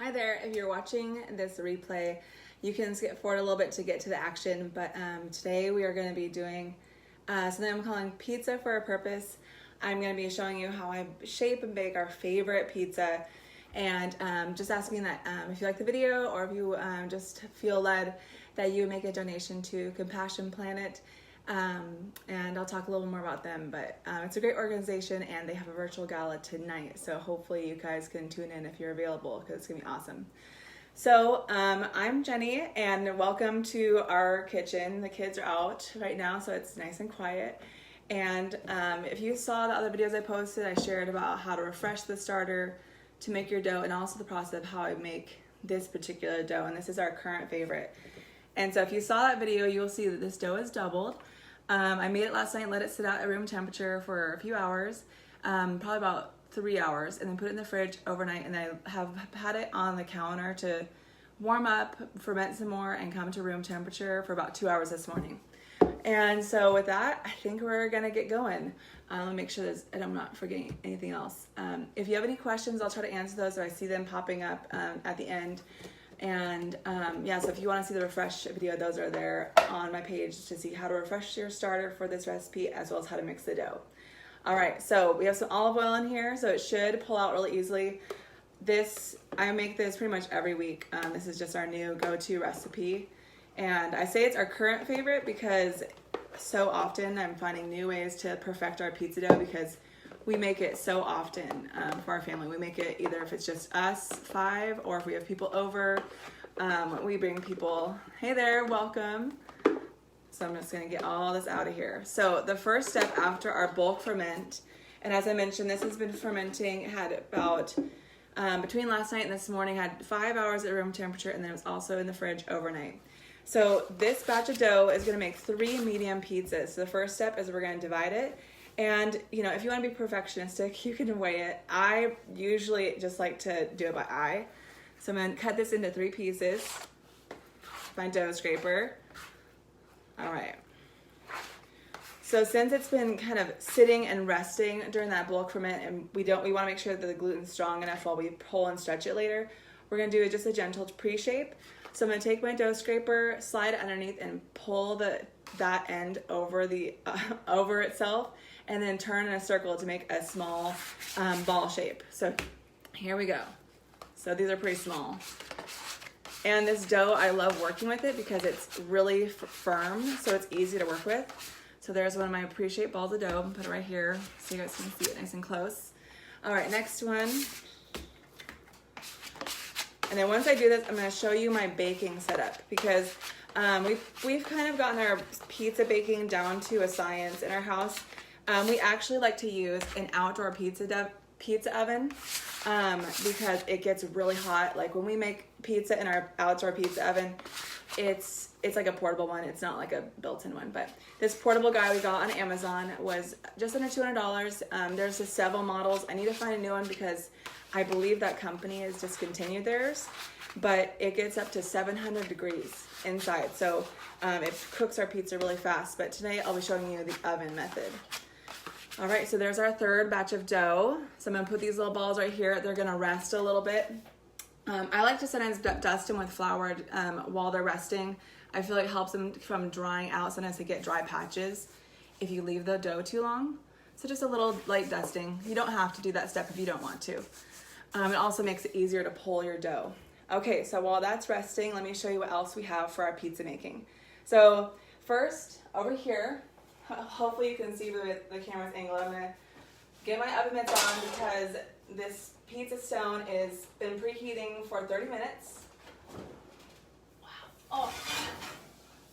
Hi there, if you're watching this replay, you can skip forward a little bit to get to the action, but today we are going to be doing something I'm calling Pizza for a Purpose. I'm going to be showing you how I shape and bake our favorite pizza, and just asking that if you like the video or if you just feel led that you make a donation to Compassion Planet, and I'll talk a little more about them, but it's a great organization and they have a virtual gala tonight, so hopefully you guys can tune in if you're available because it's gonna be awesome. So I'm Jenny and welcome to our kitchen. The kids are out right now, so it's nice and quiet. And if you saw the other videos I posted, I shared about how to refresh the starter to make your dough and also the process of how I make this particular dough, and this is our current favorite. And so if you saw that video, you'll see that this dough is doubled. I made it last night, let it sit out at room temperature for a few hours, probably about 3 hours, and then put it in the fridge overnight, and I have had it on the counter to warm up, ferment some more, and come to room temperature for about 2 hours this morning. And so with that, I think we're gonna get going. Let me make sure that I'm not forgetting anything else. If you have any questions, I'll try to answer those, or I see them popping up at the end. And yeah, so if you want to see the refresh video, those are there on my page to see how to refresh your starter for this recipe, as well as how to mix the dough. All right, so we have some olive oil in here, so it should pull out really easily. I make this pretty much every week. This is just our new go-to recipe, and I say it's our current favorite because so often I'm finding new ways to perfect our pizza dough, because we make it so often for our family. We make it either if it's just us 5, or if we have people over, we bring people. Hey there, welcome. So I'm just gonna get all this out of here. So the first step after our bulk ferment, and as I mentioned, this has been fermenting, had about, between last night and this morning, had 5 hours at room temperature, and then it was also in the fridge overnight. So this batch of dough is gonna make 3 medium pizzas. So the first step is we're gonna divide it. And, you know, if you want to be perfectionistic, you can weigh it. I usually just like to do it by eye. So I'm going to cut this into 3 pieces. My dough scraper. All right. So since it's been kind of sitting and resting during that bulk ferment, and we want to make sure that the gluten's strong enough while we pull and stretch it later, we're going to do just a gentle pre-shape. So I'm going to take my dough scraper, slide it underneath, and pull that end over over itself, and then turn in a circle to make a small ball shape. So here we go. So these are pretty small. And this dough, I love working with it because it's really firm, so it's easy to work with. So there's one of my pre-shaped balls of dough. Put it right here so you guys can see it nice and close. All right, next one. And then once I do this, I'm gonna show you my baking setup, because we've kind of gotten our pizza baking down to a science in our house. We actually like to use an outdoor pizza oven because it gets really hot. Like when we make pizza in our outdoor pizza oven, it's like a portable one. It's not like a built-in one, but this portable guy we got on Amazon was just under $200. There's just several models. I need to find a new one because I believe that company has discontinued theirs, but it gets up to 700 degrees inside. So it cooks our pizza really fast, but today I'll be showing you the oven method. All right, so there's our third batch of dough. So I'm gonna put these little balls right here. They're gonna rest a little bit. I like to sometimes dust them with flour while they're resting. I feel like it helps them from drying out. Sometimes they get dry patches if you leave the dough too long. So just a little light dusting. You don't have to do that step if you don't want to. It also makes it easier to pull your dough. Okay, so while that's resting, let me show you what else we have for our pizza making. So first, over here, hopefully you can see with the camera's angle, I'm gonna get my oven mitts on because this pizza stone is been preheating for 30 minutes. Wow. Oh.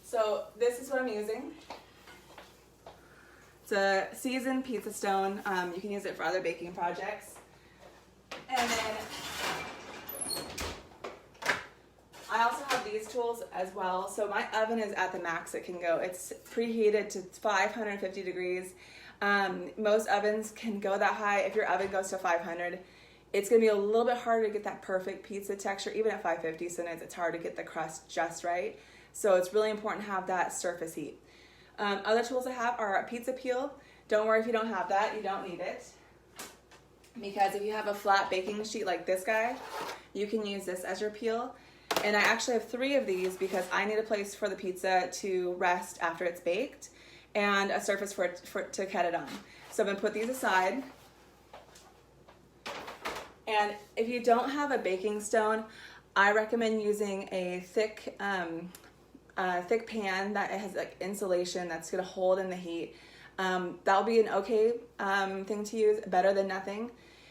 So this is what I'm using. It's a seasoned pizza stone. You can use it for other baking projects. And then I also have these tools as well. So my oven is at the max it can go. It's preheated to 550 degrees. Most ovens can go that high. If your oven goes to 500, it's gonna be a little bit harder to get that perfect pizza texture. Even at 550, sometimes it's hard to get the crust just right. So it's really important to have that surface heat. Other tools I have are a pizza peel. Don't worry if you don't have that, you don't need it. because if you have a flat baking sheet like this guy, you can use this as your peel. And I actually have 3 of these because I need a place for the pizza to rest after it's baked and a surface for it to cut it on. So I'm gonna put these aside. And if you don't have a baking stone, I recommend using a thick pan that has like insulation that's gonna hold in the heat. That'll be an okay thing to use, better than nothing,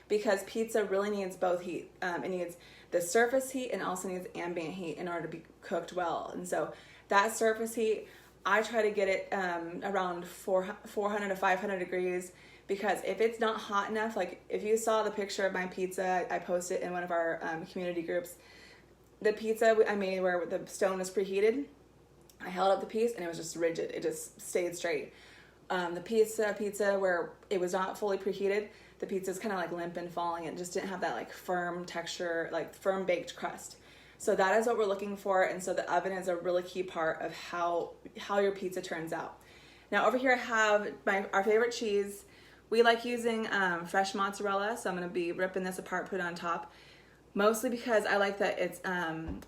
because pizza really needs both heat. It needs the surface heat and also needs ambient heat in order to be cooked well. And so that surface heat, I try to get it around 400 to 500 degrees, because if it's not hot enough, like if you saw the picture of my pizza, I posted in one of our community groups, the pizza I made where the stone was preheated, I held up the piece and it was just rigid. It just stayed straight. The pizza where it was not fully preheated, the pizza is kind of like limp and falling. It just didn't have that like firm texture, like firm baked crust. So that is what we're looking for. And so the oven is a really key part of how your pizza turns out. Now over here I have our favorite cheese. We like using fresh mozzarella, so I'm going to be ripping this apart, put it on top, mostly because I like that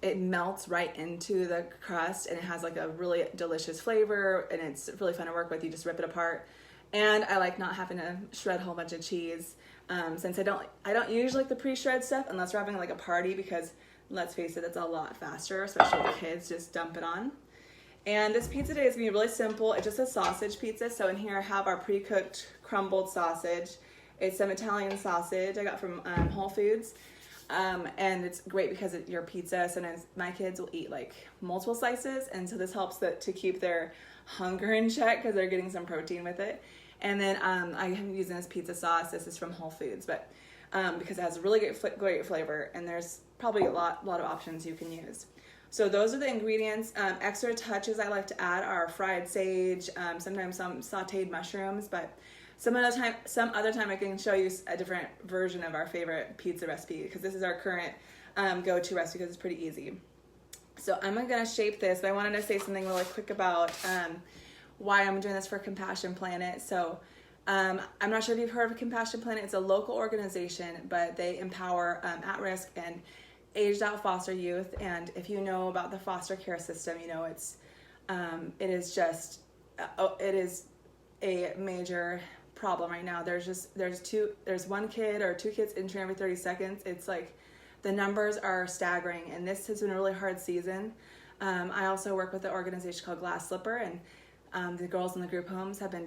it melts right into the crust and it has like a really delicious flavor and it's really fun to work with. You just rip it apart. And I like not having to shred a whole bunch of cheese, since I don't usually like the pre-shred stuff unless we're having like a party, because let's face it, it's a lot faster, especially with kids, just dump it on. And this pizza today is gonna be really simple. It's just a sausage pizza. So in here I have our pre-cooked crumbled sausage. It's some Italian sausage I got from Whole Foods. And it's great because your pizza, sometimes my kids will eat like multiple slices, and so this helps to keep their hunger in check because they're getting some protein with it. And then I am using this pizza sauce. This is from Whole Foods, but because it has a really great flavor, and there's probably a lot of options you can use. So those are the ingredients. Extra touches I like to add are fried sage, sometimes some sauteed mushrooms, but some other time I can show you a different version of our favorite pizza recipe, because this is our current go-to recipe because it's pretty easy. So I'm gonna shape this, but I wanted to say something really quick about why I'm doing this for Compassion Planet. So I'm not sure if you've heard of Compassion Planet. It's a local organization, but they empower at-risk and aged out foster youth. And if you know about the foster care system, you know it is a major problem right now. There's one kid or 2 kids entering every 30 seconds. It's like the numbers are staggering, and this has been a really hard season. I also work with an organization called Glass Slipper, and the girls in the group homes have been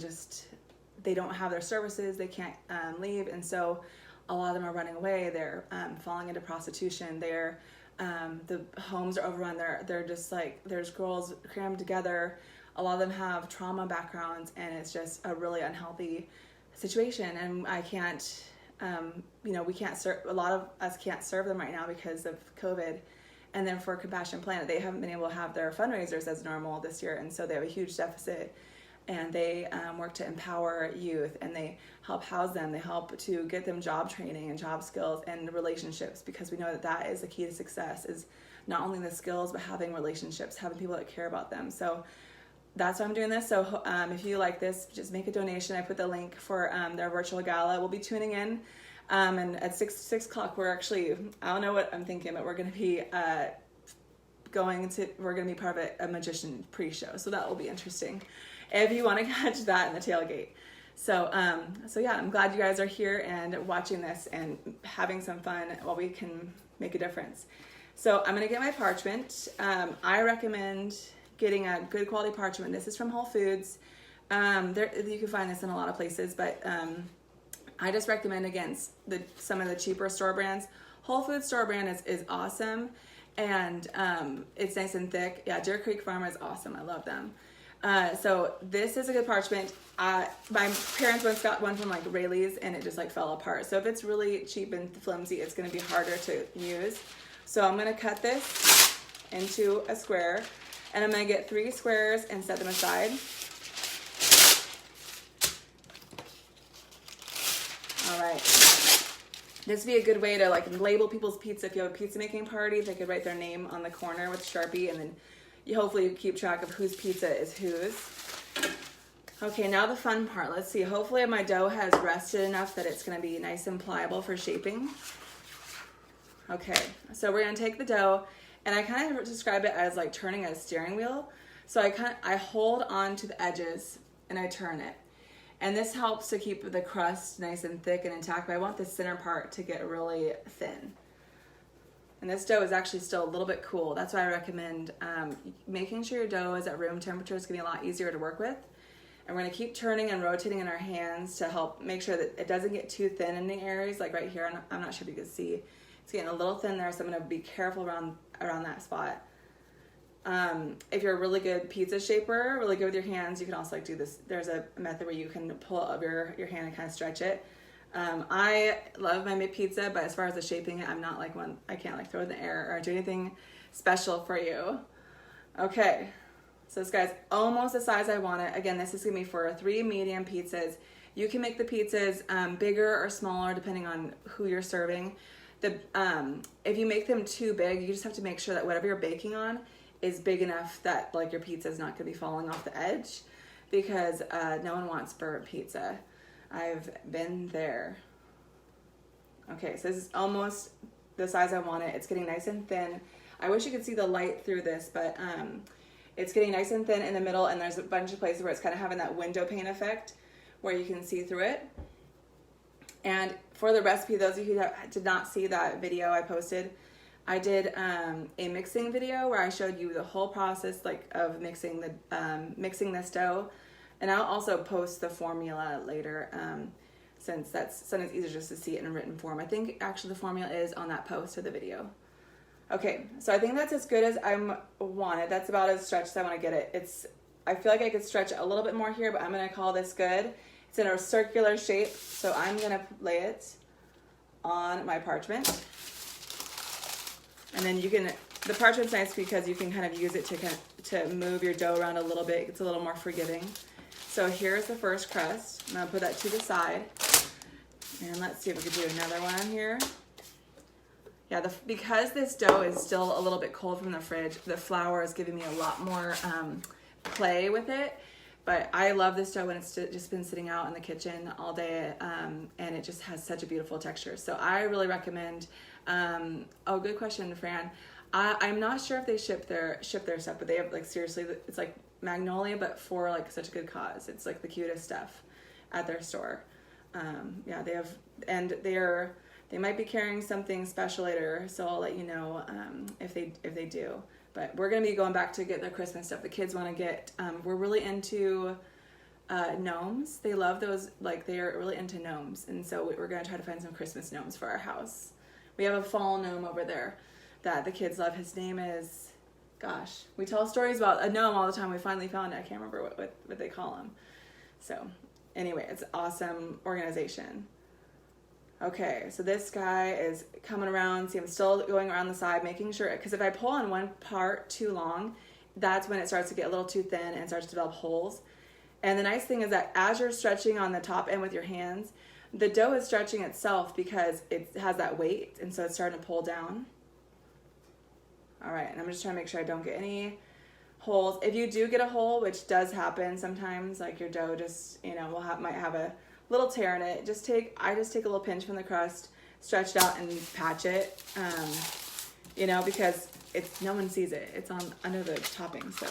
they don't have their services, they can't leave, and so a lot of them are running away. They're falling into prostitution. The homes are overrun. They're just like, there's girls crammed together. A lot of them have trauma backgrounds, and it's just a really unhealthy situation. And I can't, we can't serve, a lot of us can't serve them right now because of COVID. And then for Compassion Planet, they haven't been able to have their fundraisers as normal this year, and so they have a huge deficit. And they work to empower youth, and they help house them. They help to get them job training and job skills and relationships, because we know that is the key to success, is not only the skills, but having relationships, having people that care about them. So that's why I'm doing this. So if you like this, just make a donation. I put the link for their virtual gala. We'll be tuning in. And at 6 o'clock, we're actually, I don't know what I'm thinking, but we're going to be part of a magician pre-show. So that will be interesting if you want to catch that in the tailgate. So yeah, I'm glad you guys are here and watching this and having some fun while we can make a difference. So I'm going to get my parchment. I recommend getting a good quality parchment. This is from Whole Foods. You can find this in a lot of places, but I just recommend against some of the cheaper store brands. Whole Foods store brand is awesome, and it's nice and thick. Yeah, Deer Creek Farmer is awesome. I love them. So this is a good parchment. My parents once got one from like Rayleigh's, and it just like fell apart. So if it's really cheap and flimsy, it's going to be harder to use. So I'm going to cut this into a square, and I'm going to get 3 squares and set them aside. All right. This would be a good way to like label people's pizza. If you have a pizza making party, they could write their name on the corner with Sharpie, and then hopefully you keep track of whose pizza is whose. Okay, now the fun part. Let's see. Hopefully my dough has rested enough that it's going to be nice and pliable for shaping. Okay, so we're going to take the dough, and I kind of describe it as like turning a steering wheel. So I hold on to the edges and I turn it. And this helps to keep the crust nice and thick and intact, but I want the center part to get really thin. And this dough is actually still a little bit cool. That's why I recommend making sure your dough is at room temperature. It's gonna be a lot easier to work with. And we're gonna keep turning and rotating in our hands to help make sure that it doesn't get too thin in the areas, like right here. I'm not sure if you can see. It's getting a little thin there, so I'm gonna be careful around that spot. If you're a really good pizza shaper, really good with your hands, you can also like do this. There's a method where you can pull up your hand and kind of stretch it. I love my pizza, but as far as the shaping it, I'm not like one. I can't like throw it in the air or do anything special for you. Okay, so this guy's almost the size I want it. Again, this is gonna be for 3 medium pizzas. You can make the pizzas bigger or smaller depending on who you're serving. If you make them too big, you just have to make sure that whatever you're baking on is big enough that like your pizza is not going to be falling off the edge, because no one wants burnt pizza. I've been there. Okay, so this is almost the size I want it. It's getting nice and thin. I wish you could see the light through this, but it's getting nice and thin in the middle, and there's a bunch of places where it's kind of having that window pane effect where you can see through it. And for the recipe, those of you who did not see that video I posted, I did a mixing video where I showed you the whole process of mixing this dough, and I'll also post the formula later since that's sometimes easier just to see it in a written form. I think actually the formula is on that post of the video. Okay, so I think that's as good as I want it. That's about as stretched as I want to get it. I feel like I could stretch it a little bit more here, but I'm going to call this good. It's in a circular shape, so I'm going to lay it on my parchment. And then the parchment's nice because you can kind of use it to move your dough around a little bit. It's a little more forgiving. So here's the first crust. I'm gonna put that to the side. And let's see if we can do another one here. Yeah, because this dough is still a little bit cold from the fridge, the flour is giving me a lot more play with it. But I love this dough when it's just been sitting out in the kitchen all day, and it just has such a beautiful texture. So I really recommend. Oh, good question, Fran. I'm not sure if they ship their stuff, but they have like seriously, it's like Magnolia, but for like such a good cause. It's like the cutest stuff at their store. Yeah, they have, and they might be carrying something special later, so I'll let you know if they do. But we're gonna be going back to get their Christmas stuff. The kids want to get. We're really into gnomes. They love those. Like they are really into gnomes, and so we're gonna try to find some Christmas gnomes for our house. We have a fall gnome over there that the kids love. His name is, gosh, we tell stories about a gnome all the time. We finally found it. I can't remember what they call him. So anyway, it's an awesome organization. Okay, so this guy is coming around. See, I'm still going around the side, making sure, because if I pull on one part too long, that's when it starts to get a little too thin and starts to develop holes. And the nice thing is that as you're stretching on the top end with your hands, the dough is stretching itself because it has that weight, and so it's starting to pull down. All right, and I'm just trying to make sure I don't get any holes. If you do get a hole, which does happen sometimes, like your dough just, might have a little tear in it, I just take a little pinch from the crust, stretch it out, and patch it, because no one sees it. It's under the topping, so.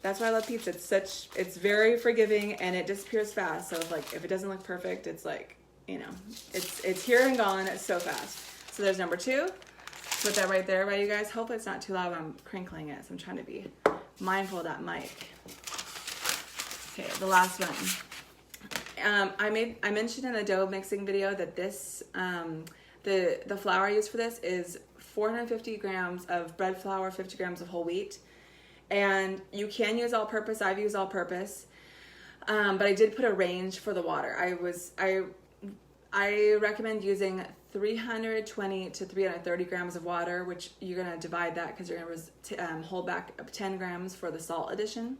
That's why I love pizza. It's very forgiving, and it disappears fast. So if it doesn't look perfect, it's like, it's here and gone so fast. So there's number 2. Put that right there, right, you guys? Hope it's not too loud when I'm crinkling it. So I'm trying to be mindful of that mic. Okay, the last one. I mentioned in the dough mixing video that this, the flour I use for this is 450 grams of bread flour, 50 grams of whole wheat. And you can use all-purpose. I've used all-purpose, but I did put a range for the water. I recommend using 320 to 330 grams of water, which you're gonna divide that because you're gonna hold back 10 grams for the salt addition.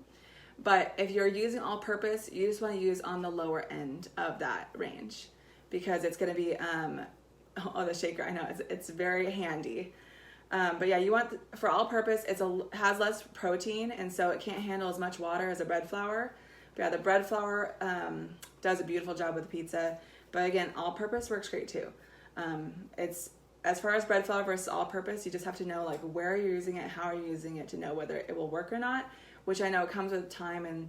But if you're using all-purpose, you just want to use on the lower end of that range because it's gonna be the shaker. I know it's very handy. But yeah, you want, for all purpose, has less protein, and so it can't handle as much water as a bread flour. But yeah, the bread flour does a beautiful job with the pizza. But again, all-purpose works great too. It's as far as bread flour versus all-purpose, you just have to know like where you're using it, how you're using it to know whether it will work or not. Which I know comes with time and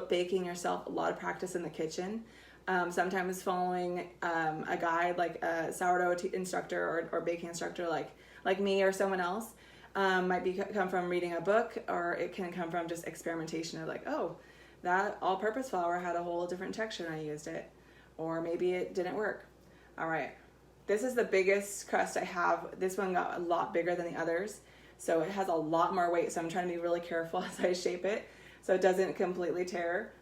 baking yourself, a lot of practice in the kitchen. Sometimes following a guide like a sourdough instructor or baking instructor like me or someone else might come from reading a book, or it can come from just experimentation of like, oh, that all-purpose flour had a whole different texture when I used it, or maybe it didn't work. All right, this is the biggest crust I have. This one got a lot bigger than the others, so it has a lot more weight, so I'm trying to be really careful as I shape it so it doesn't completely tear.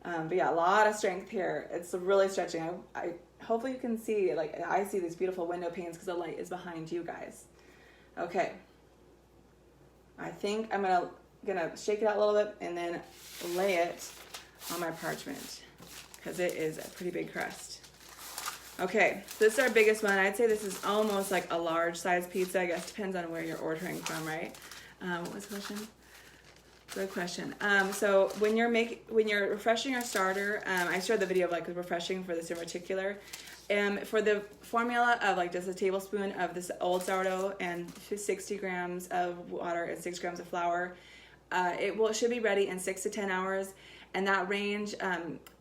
But yeah, a lot of strength here. It's really stretching. I hopefully you can see, like I see these beautiful window panes because the light is behind you guys. Okay, I think I'm gonna shake it out a little bit and then lay it on my parchment because it is a pretty big crust. Okay, so this is our biggest one. I'd say this is almost like a large size pizza. I guess depends on where you're ordering from, right? What was the question? Good question. So when you're refreshing your starter, I showed the video of like the refreshing for this in particular. For the formula of like just a tablespoon of this old sourdough and 60 grams of water and 6 grams of flour, it should be ready in 6 to 10 hours. And that range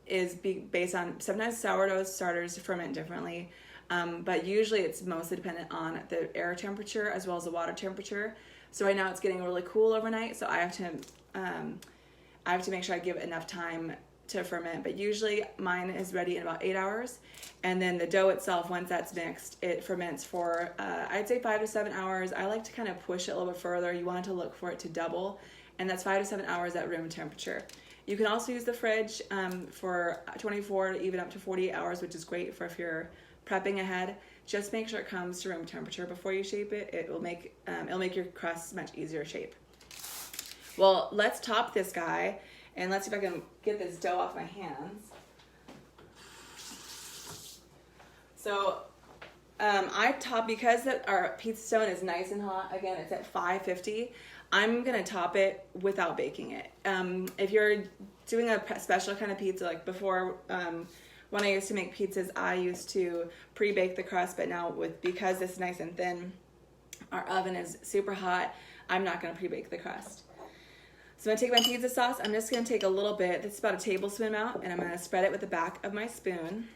is based on, sometimes sourdough starters ferment differently, but usually it's mostly dependent on the air temperature as well as the water temperature. So right now it's getting really cool overnight, so I have to make sure I give it enough time to ferment. But usually mine is ready in about 8 hours, and then the dough itself, once that's mixed, it ferments for I'd say 5 to 7 hours. I like to kind of push it a little bit further. You want to look for it to double, and that's 5 to 7 hours at room temperature. You can also use the fridge for 24 to even up to 48 hours, which is great for if you're prepping ahead. Just make sure it comes to room temperature before you shape it. It'll make your crust much easier to shape. Well, let's top this guy, and let's see if I can get this dough off my hands. So I top, because our pizza stone is nice and hot, again, it's at 550, I'm gonna top it without baking it. If you're doing a special kind of pizza, like before, when I used to make pizzas, I used to pre-bake the crust, but now because it's nice and thin, our oven is super hot, I'm not gonna pre-bake the crust. So I'm gonna take my pizza sauce, I'm just gonna take a little bit, that's about a tablespoon amount, and I'm gonna spread it with the back of my spoon.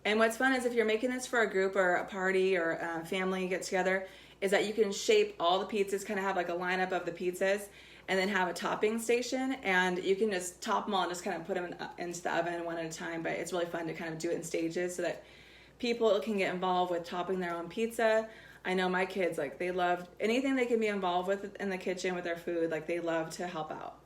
And what's fun is if you're making this for a group or a party or a family get together, is that you can shape all the pizzas, kind of have like a lineup of the pizzas, and then have a topping station, and you can just top them all and just kind of put them into the oven one at a time. But it's really fun to kind of do it in stages so that people can get involved with topping their own pizza. I know my kids, like, they love anything they can be involved with in the kitchen with their food, like they love to help out.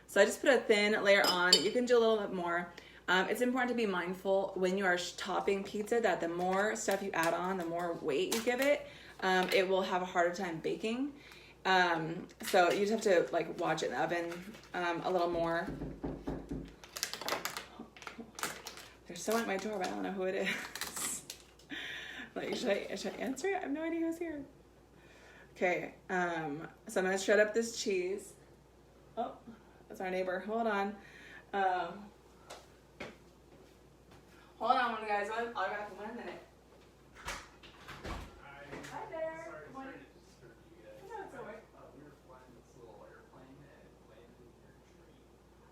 So I just put a thin layer on. You can do a little bit more. It's important to be mindful when you are topping pizza that the more stuff you add on, the more weight you give it, it will have a harder time baking. So you just have to like watch it in the oven a little more. There's someone at my door, but I don't know who it is. Like, should I answer it? I have no idea who's here. Okay, so I'm gonna shred up this cheese. Oh, that's our neighbor. Hold on. Hold on, guys. I'll be back in 1 minute. Hi there. Sorry to disturb you guys. No, it's all right. We were flying this little airplane and it landed in your tree.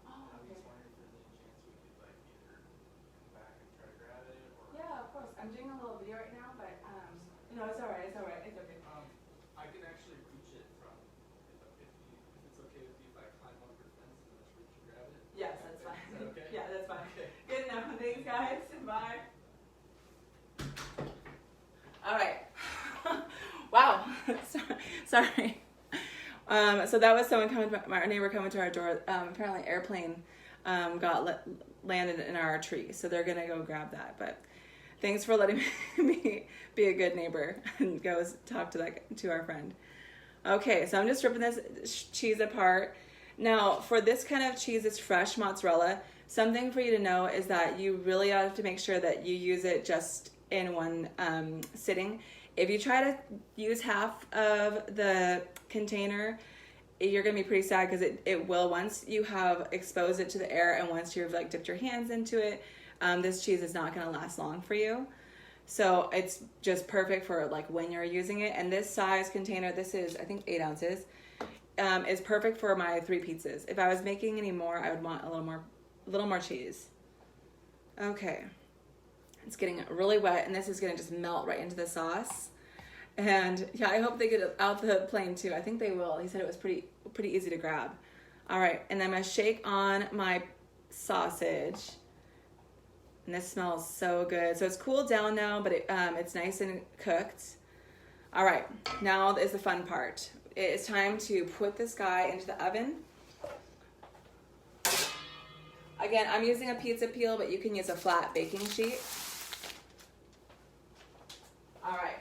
Oh, I was okay. just wondering if there's any chance we could like either come back and try to grab it or. Yeah, of course. I'm doing a little video right now, but no, it's all right. It's all right. It's okay. I can actually reach it from if it's okay with you if I climb over the fence and just reach and grab it. Yes, that's fine. Is that okay? Yeah, that's fine. Okay. Good enough. Thanks, guys. Bye. All right. Wow. Sorry. So that was someone coming, our neighbor coming to our door. Apparently, an airplane landed in our tree, so they're gonna go grab that. But thanks for letting me be a good neighbor and go talk to our friend. Okay, so I'm just ripping this cheese apart. Now, for this kind of cheese, it's fresh mozzarella. Something for you to know is that you really have to make sure that you use it just in one sitting. If you try to use half of the container, you're gonna be pretty sad because it will, once you have exposed it to the air and once you've like dipped your hands into it, this cheese is not gonna last long for you. So it's just perfect for like when you're using it. And this size container, this is I think 8 ounces, is perfect for my 3 pizzas. If I was making any more, I would want a little more cheese. Okay, it's getting really wet, and this is gonna just melt right into the sauce. And yeah, I hope they get it out the plane too. I think they will. He said it was pretty easy to grab. All right, and then I'm gonna shake on my sausage. And this smells so good. So it's cooled down now, but it's nice and cooked. All right, now is the fun part. It is time to put this guy into the oven. Again, I'm using a pizza peel, but you can use a flat baking sheet. All right.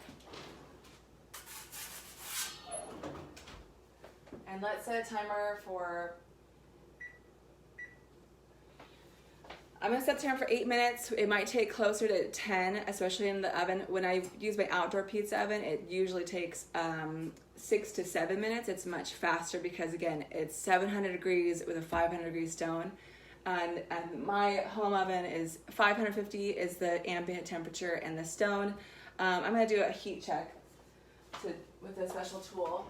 And let's set a timer for, I'm gonna set the timer for 8 minutes. It might take closer to 10, especially in the oven. When I use my outdoor pizza oven, it usually takes 6 to 7 minutes. It's much faster because again, it's 700 degrees with a 500 degree stone. And my home oven is 550 is the ambient temperature, and the stone, I'm gonna do a heat check with a special tool.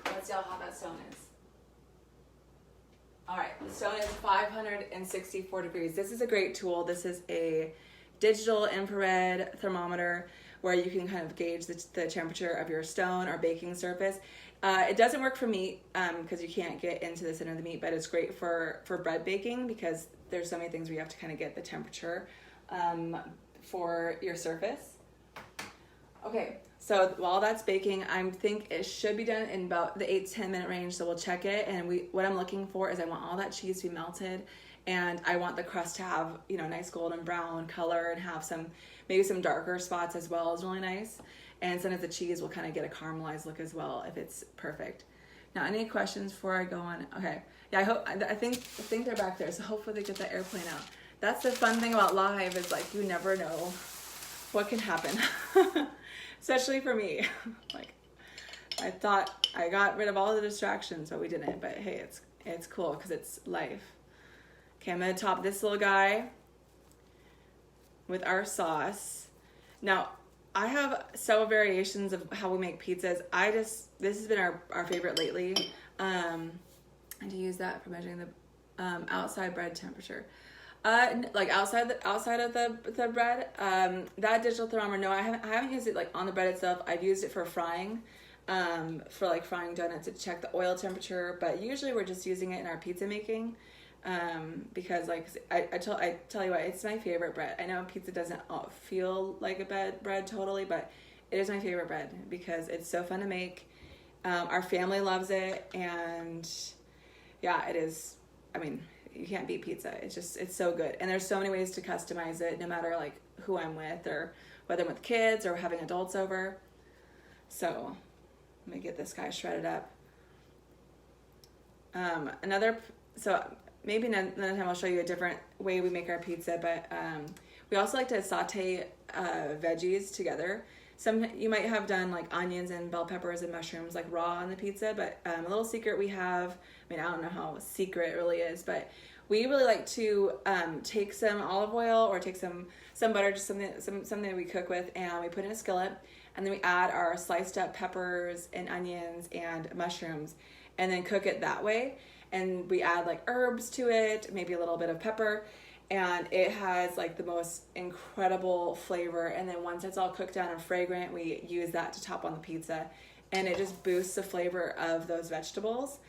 Let's see how hot that stone is. All right, the stone is 564 degrees. This is a great tool. This is a digital infrared thermometer where you can kind of gauge the temperature of your stone or baking surface. It doesn't work for meat because you can't get into the center of the meat, but it's great for bread baking because there's so many things where you have to kind of get the temperature for your surface. Okay, so while that's baking, I think it should be done in about the 8 to 10 minute range. So we'll check it, and what I'm looking for is I want all that cheese to be melted, and I want the crust to have, you know, nice golden brown color and have maybe some darker spots as well is really nice. And sometimes the cheese will kind of get a caramelized look as well if it's perfect. Now, any questions before I go on? Okay, yeah, I think they're back there, so hopefully they get that airplane out. That's the fun thing about live is like you never know what can happen. Especially for me. Like, I thought I got rid of all the distractions, but we didn't. But hey, it's cool because it's life. Okay, I'm gonna top this little guy with our sauce. Now, I have several variations of how we make pizzas. This has been our favorite lately. And to use that for measuring the outside bread temperature. Like outside of the bread, that digital thermometer, no, I haven't used it like on the bread itself. I've used it for frying, for like frying donuts to check the oil temperature, but usually we're just using it in our pizza making, because like I tell you what, it's my favorite bread. I know pizza doesn't feel like a bread totally, but it is my favorite bread because it's so fun to make. Our family loves it, and yeah, it is. I mean, you can't beat pizza. It's so good. And there's so many ways to customize it, no matter like who I'm with or whether I'm with kids or having adults over. So let me get this guy shredded up. So maybe another time I'll show you a different way we make our pizza, but we also like to saute veggies together. You might have done like onions and bell peppers and mushrooms like raw on the pizza, but a little secret we have, I mean, I don't know how secret it really is, but we really like to take some olive oil or take some butter, just something that we cook with, and we put in a skillet, and then we add our sliced up peppers and onions and mushrooms, and then cook it that way. And we add like herbs to it, maybe a little bit of pepper, and it has like the most incredible flavor. And then once it's all cooked down and fragrant, we use that to top on the pizza, and it just boosts the flavor of those vegetables,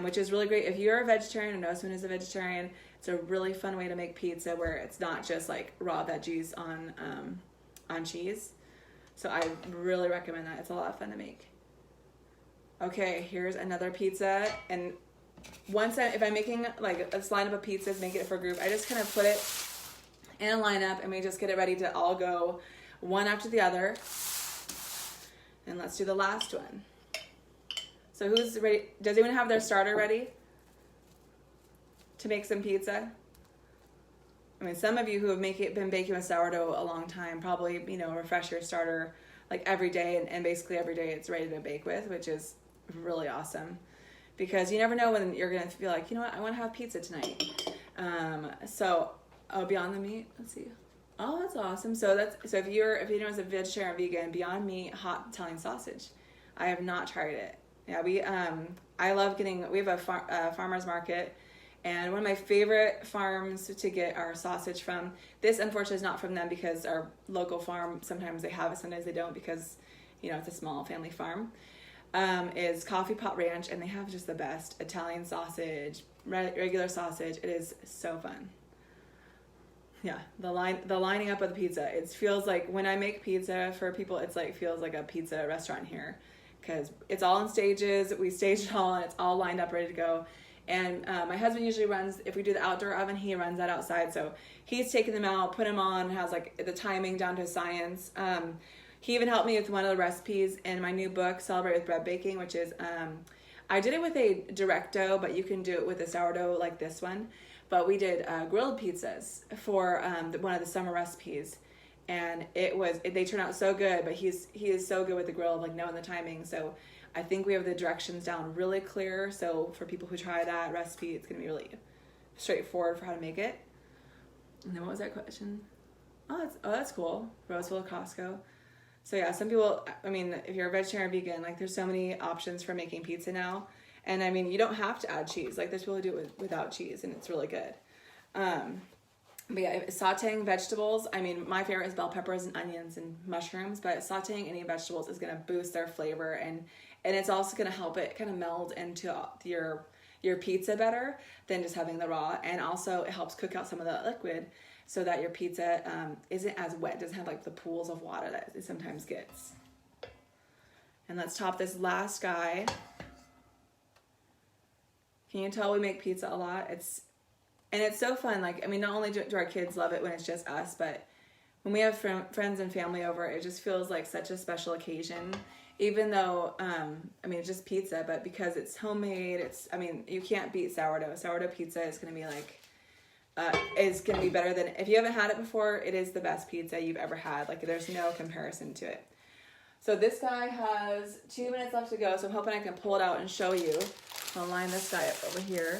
which is really great. If you're a vegetarian or know someone who's a vegetarian, it's a really fun way to make pizza where it's not just like raw veggies on cheese. So I really recommend that. It's a lot of fun to make. Okay, here's another pizza, and if I'm making like a lineup of pizzas, making it for a group, I just kind of put it in a lineup and we just get it ready to all go one after the other. And let's do the last one. So who's ready? Does anyone have their starter ready to make some pizza? I mean, some of you who have been baking with sourdough a long time probably, refresh your starter like every day, and basically every day it's ready to bake with, which is really awesome. because you never know when you're gonna feel like, you know what, I want to have pizza tonight. So Beyond the Meat, let's see. Oh, that's awesome. So if anyone is a vegetarian or vegan, Beyond Meat hot Italian sausage. I have not tried it. Yeah, I love we have a farmer's market, and one of my favorite farms to get our sausage from. This unfortunately is not from them, because our local farm, sometimes they have it, sometimes they don't, because it's a small family farm. Is Coffee Pot Ranch, and they have just the best Italian sausage, regular sausage. It is so fun. Yeah, the lining up of the pizza. It feels like when I make pizza for people, feels like a pizza restaurant here, because it's all in stages. We stage it all, and it's all lined up, ready to go. And my husband usually runs, if we do the outdoor oven, he runs that outside. So he's taking them out, put them on, has the timing down to a science. He even helped me with one of the recipes in my new book, Celebrate with Bread Baking, which is, I did it with a direct dough, but you can do it with a sourdough like this one. But we did grilled pizzas for one of the summer recipes. And they turn out so good, but he is so good with the grill, knowing the timing. So I think we have the directions down really clear. So for people who try that recipe, it's going to be really straightforward for how to make it. And then what was that question? Oh, that's cool. Roseville, Costco. So yeah, some people, if you're a vegetarian or vegan, there's so many options for making pizza now. And you don't have to add cheese. There's people who do it without cheese, and it's really good. But yeah, sauteing vegetables, my favorite is bell peppers and onions and mushrooms, but sauteing any vegetables is going to boost their flavor, and it's also going to help it kind of meld into your pizza better than just having the raw. And also it helps cook out some of the liquid so that your pizza isn't as wet, doesn't have the pools of water that it sometimes gets. And let's top this last guy. Can you tell we make pizza a lot? It's so fun. Not only do our kids love it when it's just us, but when we have friends and family over, it just feels like such a special occasion. Even though, it's just pizza, but because it's homemade, you can't beat sourdough. Sourdough pizza is going to be is going to be better than, if you haven't had it before, it is the best pizza you've ever had. There's no comparison to it. So this guy has 2 minutes left to go, so I'm hoping I can pull it out and show you. I'll line this guy up over here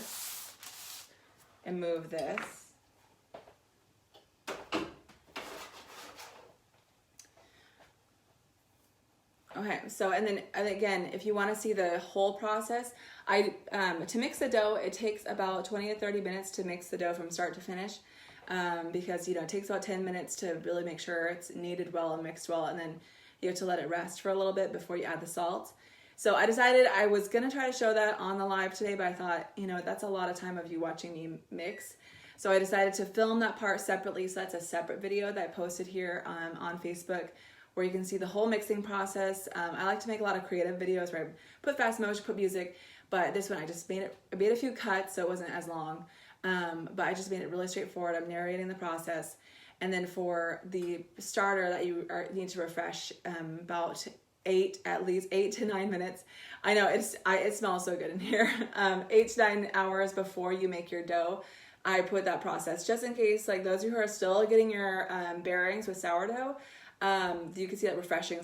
and move this. Okay, so and again, if you want to see the whole process, to mix the dough, it takes about 20 to 30 minutes to mix the dough from start to finish, because it takes about 10 minutes to really make sure it's kneaded well and mixed well, and then you have to let it rest for a little bit before you add the salt. So I decided I was going to try to show that on the live today, but I thought, that's a lot of time of you watching me mix. So I decided to film that part separately. So that's a separate video that I posted here on Facebook, where you can see the whole mixing process. I like to make a lot of creative videos where I put fast motion, put music, but this one I just made a few cuts, so it wasn't as long. But I just made it really straightforward. I'm narrating the process. And then for the starter that you need to refresh at least 8 to 9 minutes. I know it smells so good in here. 8 to 9 hours before you make your dough, I put that process just in case, those who are still getting your bearings with sourdough, you can see that refreshing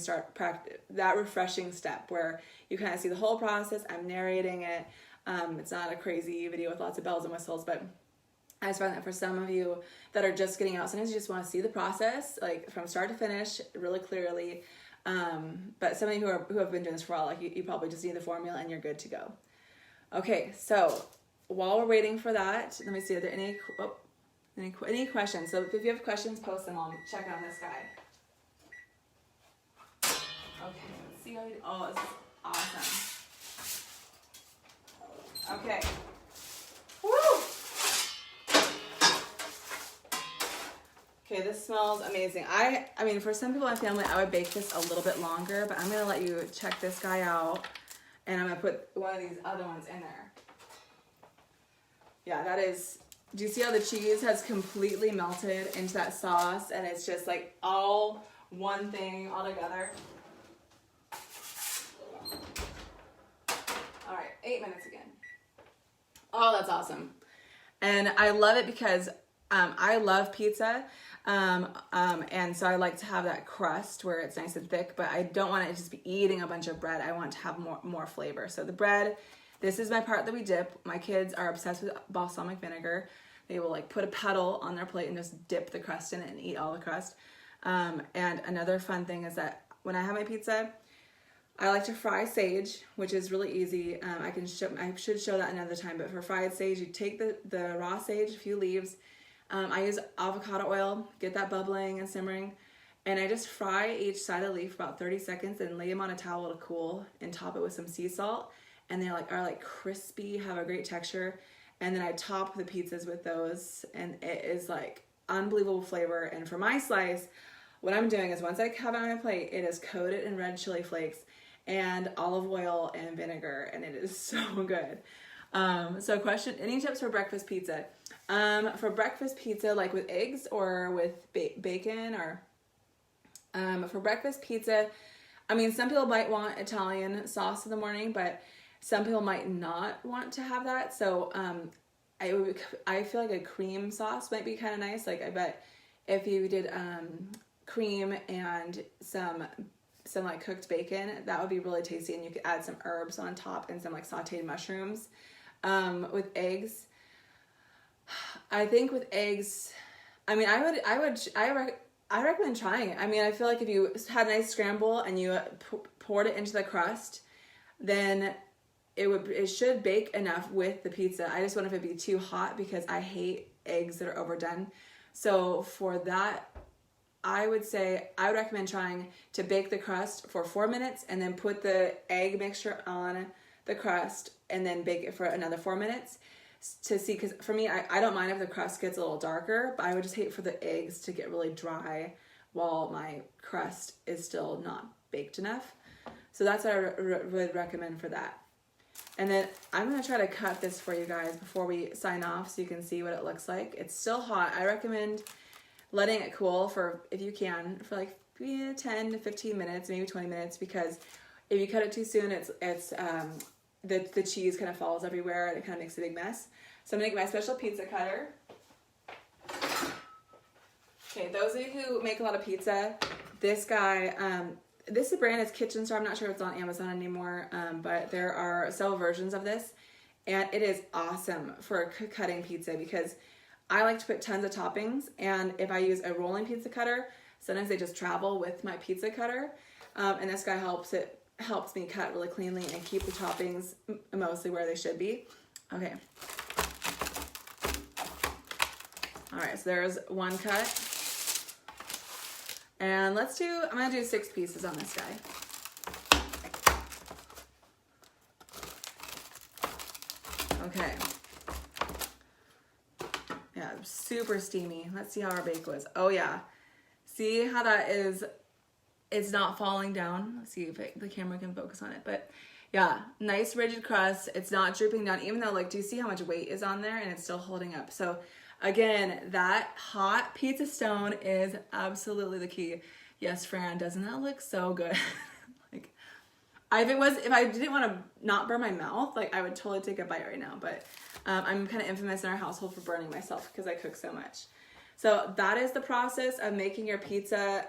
step where you kind of see the whole process. I'm narrating it. It's not a crazy video with lots of bells and whistles, but I just find that for some of you that are just getting out, sometimes you just want to see the process from start to finish really clearly. But some of you who have been doing this for a while, you probably just need the formula and you're good to go. Okay, so while we're waiting for that, let me see, are there any questions? So if you have questions, post them. I'll check on this guy. Okay, let's see how this is awesome. Okay. Woo! Okay, this smells amazing. I mean, for some people in my family, I would bake this a little bit longer, but I'm going to let you check this guy out, and I'm going to put one of these other ones in there. Yeah, that is, do you see how the cheese has completely melted into that sauce, and it's just all one thing all together? All right, 8 minutes again. Oh, that's awesome. And I love it because I love pizza. And so I like to have that crust where it's nice and thick, but I don't want it to just be eating a bunch of bread. I want to have more flavor. So the bread This is my part that we dip. My kids are obsessed with balsamic vinegar. They will like put a petal on their plate and just dip the crust in it and eat all the crust. And another fun thing is that when I have my pizza, I like to fry sage, which is really easy. I should show that another time, but for fried sage, you take the raw sage, a few leaves. I use avocado oil, get that bubbling and simmering, and I just fry each side of the leaf for about 30 seconds and lay them on a towel to cool and top it with some sea salt. And they are like crispy, have a great texture. And then I top the pizzas with those, and it is like unbelievable flavor. And for my slice, what I'm doing is once I have it on my plate, it is coated in red chili flakes and olive oil and vinegar, and it is so good. So question, any tips for breakfast pizza? For breakfast pizza, like with eggs or with bacon, or for breakfast pizza, I mean, some people might want Italian sauce in the morning, but some people might not want to have that. So I feel like a cream sauce might be kind of nice. Like I bet if you did cream and some like cooked bacon, that would be really tasty, and you could add some herbs on top and some like sauteed mushrooms. With eggs, I think with eggs, I mean, I recommend trying it. I mean, I feel like if you had a nice scramble and you poured it into the crust, then it should bake enough with the pizza. I just wonder if it'd be too hot, because I hate eggs that are overdone. So for that, I would recommend trying to bake the crust for 4 minutes and then put the egg mixture on the crust and then bake it for another 4 minutes to see, because for me, I don't mind if the crust gets a little darker, but I would just hate for the eggs to get really dry while my crust is still not baked enough. So that's what I would recommend for that. And then I'm going to try to cut this for you guys before we sign off so you can see what it looks like. It's still hot. I recommend letting it cool for, if you can, for like 10 to 15 minutes, maybe 20 minutes, because if you cut it too soon, the cheese kind of falls everywhere and it kind of makes a big mess. So I'm going to get my special pizza cutter. Okay, those of you who make a lot of pizza, this guy, this brand is Kitchen Star. I'm not sure if it's on Amazon anymore, but there are several versions of this, and it is awesome for cutting pizza, because I like to put tons of toppings, and if I use a rolling pizza cutter, sometimes they just travel with my pizza cutter, and this guy helps me cut really cleanly and keep the toppings mostly where they should be. Okay. All right, so there's one cut. And I'm gonna do 6 pieces on this guy. Okay. Yeah, super steamy. Let's see how our bake was. Oh yeah. See how that is, it's not falling down. Let's see if the camera can focus on it. But yeah, nice rigid crust. It's not drooping down, even though, like, do you see how much weight is on there, and it's still holding up? So again, that hot pizza stone is absolutely the key. Yes, Fran, doesn't that look so good? Like, if I didn't want to not burn my mouth, like, I would totally take a bite right now. But I'm kind of infamous in our household for burning myself because I cook so much. So that is the process of making your pizza.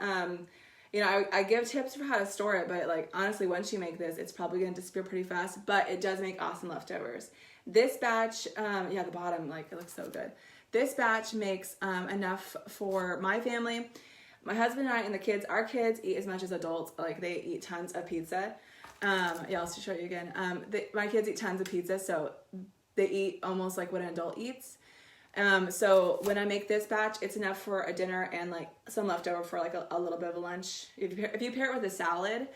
You know, I give tips for how to store it, but like, honestly, once you make this, it's probably going to disappear pretty fast, but it does make awesome leftovers. This batch, yeah, the bottom, like, it looks so good. This batch makes enough for my family. My husband and I and the kids, our kids eat as much as adults. Like, they eat tons of pizza. Yeah, I'll show you again. My kids eat tons of pizza, so they eat almost like what an adult eats. So when I make this batch, it's enough for a dinner and like some leftover for like a little bit of a lunch. If you pair it with a salad,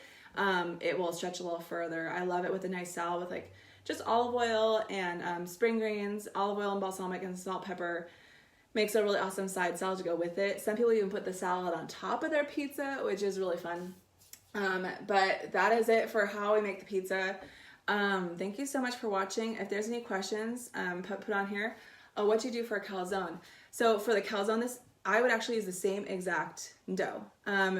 it will stretch a little further. I love it with a nice salad with like just olive oil and spring greens, olive oil and balsamic and salt, pepper. Makes a really awesome side salad to go with it. Some people even put the salad on top of their pizza, which is really fun. But that is it for how we make the pizza. Thank you so much for watching. If there's any questions, put on here. What you do for a calzone. So for the calzone, I would actually use the same exact dough.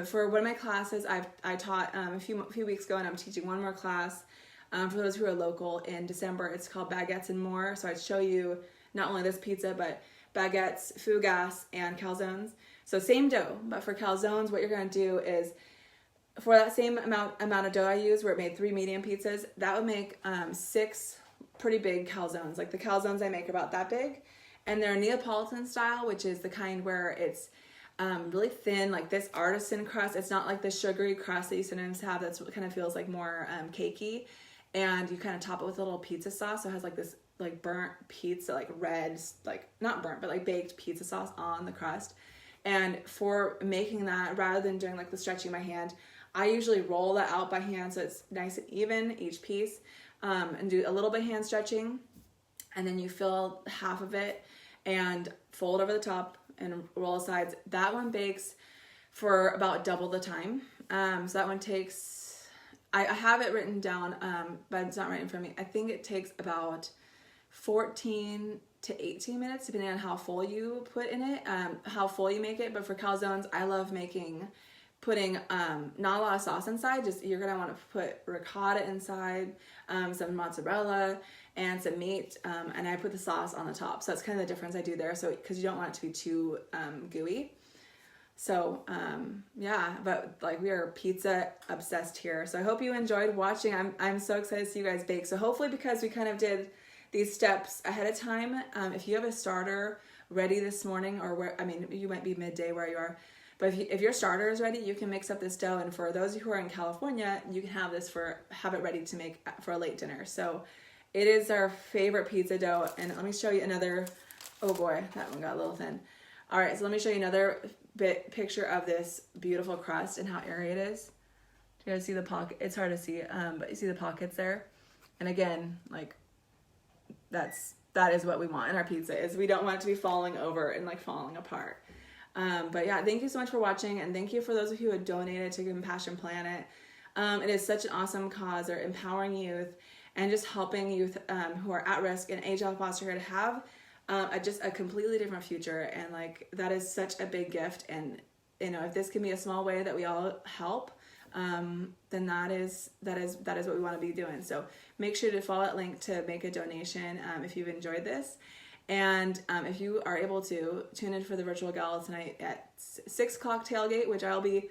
For one of my classes, I taught a few weeks ago, and I'm teaching one more class for those who are local in December. It's called Baguettes and More. So I'd show you not only this pizza, but baguettes, fougasse, and calzones. So same dough, but for calzones, what you're gonna do is, for that same amount of dough I used, where it made 3 medium pizzas, that would make 6 pretty big calzones. Like the calzones I make are about that big. And they're Neapolitan style, which is the kind where it's really thin, like this artisan crust. It's not like the sugary crust that you sometimes have that's what kind of feels like more cakey. And you kind of top it with a little pizza sauce. So it has like this like burnt pizza, like red, like not burnt, but like baked pizza sauce on the crust. And for making that, rather than doing like the stretching by hand, I usually roll that out by hand so it's nice and even, each piece, and do a little bit of hand stretching. And then you fill half of it and fold over the top and roll sides. That one bakes for about double the time. So that one takes, I have it written down, but it's not right in front of me. I think it takes about 14 to 18 minutes, depending on how full you put in it, how full you make it. But for calzones, I love putting not a lot of sauce inside. Just you're gonna want to put ricotta inside, some mozzarella, and some meat, and I put the sauce on the top. So that's kind of the difference I do there. So because you don't want it to be too gooey. So yeah, but like we are pizza obsessed here. So I hope you enjoyed watching. I'm so excited to see you guys bake. So hopefully, because we kind of did these steps ahead of time, if you have a starter ready this morning, or you might be midday where you are, but if your starter is ready, you can mix up this dough. And for those who are in California, you can have it ready to make for a late dinner. So it is our favorite pizza dough. And let me show you another. Oh boy, that one got a little thin. All right, so let me show you another picture of this beautiful crust and how airy it is. Do you guys see the pocket? It's hard to see, but you see the pockets there. And again, like that is what we want in our pizza. Is we don't want it to be falling over and like falling apart. But yeah, thank you so much for watching, and thank you for those of you who have donated to Compassion Planet. It is such an awesome cause. They're empowering youth and just helping youth who are at risk and age out foster care to have just a completely different future. And like that is such a big gift. And you know, if this can be a small way that we all help, then that is what we want to be doing. So make sure to follow that link to make a donation if you've enjoyed this. And if you are able to, tune in for the virtual gala tonight at 6 o'clock tailgate, which I'll be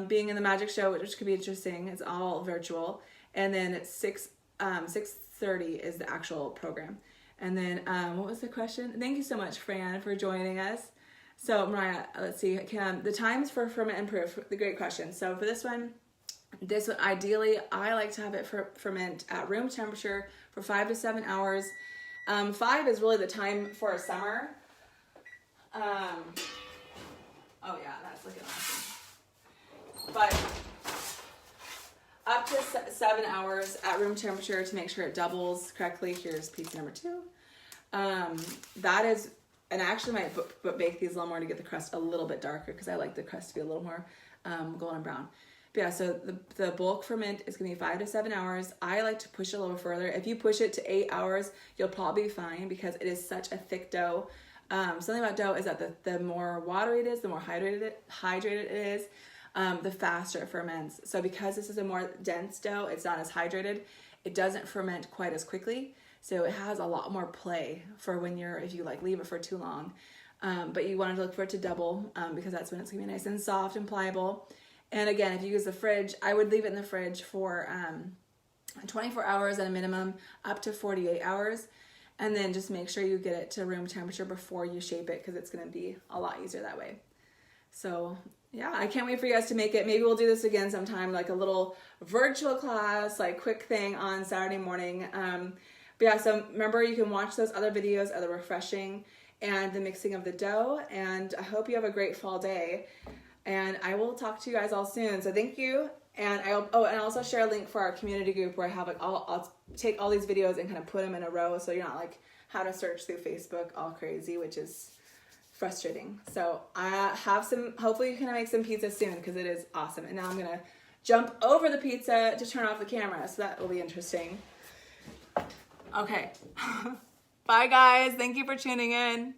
being in the magic show, which could be interesting. It's all virtual. And then at 6:30 is the actual program. And then what was the question? Thank you so much, Fran, for joining us. So Mariah, let's see, the times for ferment and proof, the great question. So for this one, ideally, I like to have it ferment at room temperature for 5 to 7 hours. 5 is really the time for a summer. Oh yeah, that's looking awesome. But up to 7 hours at room temperature to make sure it doubles correctly. Here's pizza number 2. That is, and I actually might bake these a little more to get the crust a little bit darker because I like the crust to be a little more golden brown. But yeah, so the bulk ferment is going to be 5 to 7 hours. I like to push it a little further. If you push it to 8 hours, you'll probably be fine because it is such a thick dough. Something about dough is that the more watery it is, the more hydrated it is, the faster it ferments. So because this is a more dense dough, it's not as hydrated. It doesn't ferment quite as quickly. So it has a lot more play for if you like leave it for too long. But you want to look for it to double because that's when it's going to be nice and soft and pliable. And again, if you use the fridge, I would leave it in the fridge for 24 hours at a minimum, up to 48 hours. And then just make sure you get it to room temperature before you shape it because it's going to be a lot easier that way. So yeah, I can't wait for you guys to make it. Maybe we'll do this again sometime, like a little virtual class, like quick thing on Saturday morning. But yeah, so remember you can watch those other videos of the refreshing and the mixing of the dough. And I hope you have a great fall day. And I will talk to you guys all soon. So thank you. And and I'll also share a link for our community group where I have like I'll take all these videos and kind of put them in a row so you're not like how to search through Facebook all crazy, which is frustrating. So I have hopefully you can make some pizza soon because it is awesome. And now I'm gonna jump over the pizza to turn off the camera, so that will be interesting. Okay. Bye guys. Thank you for tuning in.